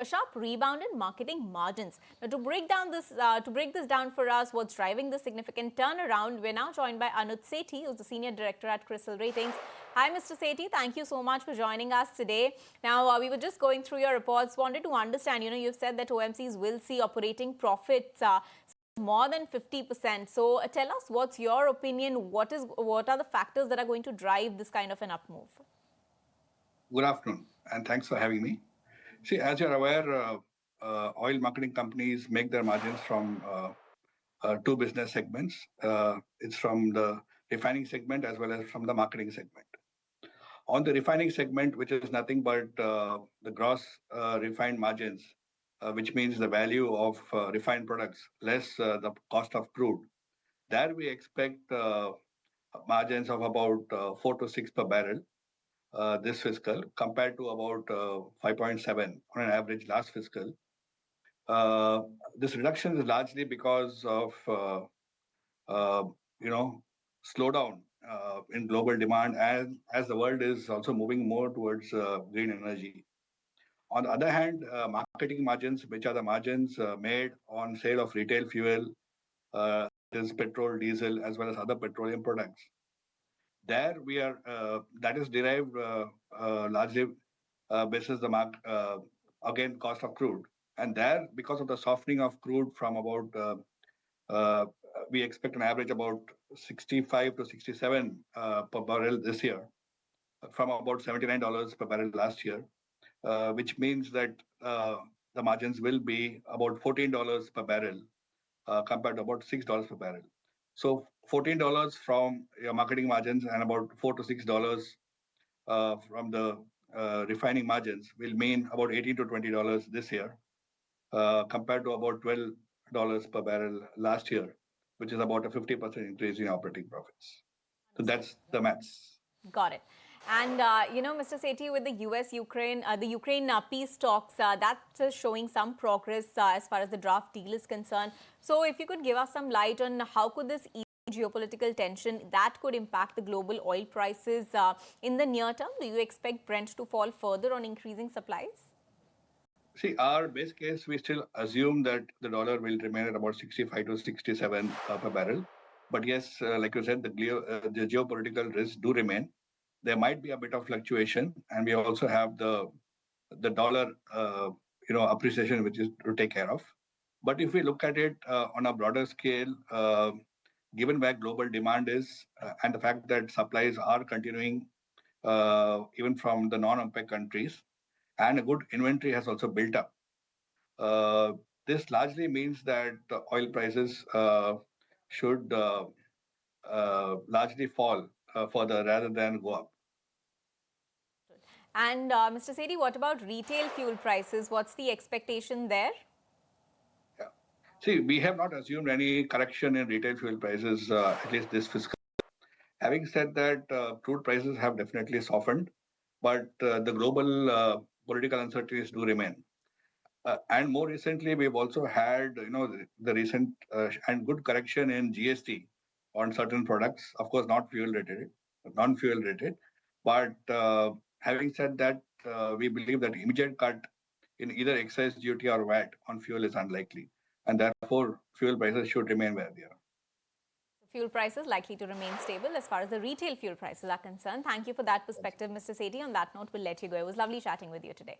A sharp rebound in marketing margins. Now, to break this down for us, what's driving this significant turnaround, we're now joined by Anuj Sethi, who's the senior director at Crystal Ratings. Hi, Mr. Sethi. Thank you so much for joining us today. Now, we were just going through your reports. Wanted to understand. You've said that OMCs will see operating profits more than 50%. So, tell us, what's your opinion? What are the factors that are going to drive this kind of an up move? Good afternoon, and thanks for having me. See, as you're aware, oil marketing companies make their margins from two business segments. It's from the refining segment as well as from the marketing segment. On the refining segment, which is nothing but the gross refined margins, which means the value of refined products less the cost of crude, there we expect margins of about 4 to 6 per barrel this fiscal compared to about 5.7 on an average last fiscal. This reduction is largely because of uh, slowdown in global demand, and as the world is also moving more towards green energy. On the other hand, marketing margins, which are the margins made on sale of retail fuel, is petrol, diesel, as well as other petroleum products. There we are, that is derived largely basis the again cost of crude. And there, because of the softening of crude from about, uh, we expect an average about 65 to 67 per barrel this year, from about $79 per barrel last year, which means that the margins will be about $14 per barrel compared to about $6 per barrel. So $14 from your marketing margins and about $4 to $6 from the refining margins will mean about $18 to $20 this year, compared to about $12 per barrel last year, which is about a 50% increase in operating profits. So that's the maths. Got it. And, Mr. Sethi, with the Ukraine peace talks, that's showing some progress as far as the draft deal is concerned. So if you could give us some light on how could this geopolitical tension that could impact the global oil prices in the near term? Do you expect Brent to fall further on increasing supplies? See, our base case, we still assume that the dollar will remain at about 65 to 67 per barrel. But yes, like you said, the geopolitical risks do remain. There might be a bit of fluctuation, and we also have the dollar, appreciation, which is to take care of. But if we look at it on a broader scale, given where global demand is and the fact that supplies are continuing even from the non-OPEC countries, and a good inventory has also built up. This largely means that oil prices should largely fall further rather than go up. And Mr. Sethi, what about retail fuel prices? What's the expectation there? Yeah. See, we have not assumed any correction in retail fuel prices, at least this fiscal. Having said that, crude prices have definitely softened, but the global political uncertainties do remain. And more recently, we've also had, the recent and good correction in GST on certain products. Of course, not fuel related, non-fuel related. But having said that, we believe that immediate cut in either excise duty or VAT on fuel is unlikely, and therefore fuel prices should remain where they are. Fuel prices likely to remain stable as far as the retail fuel prices are concerned. Thank you for that perspective, Mr. Sethi. On that note, we'll let you go. It was lovely chatting with you today.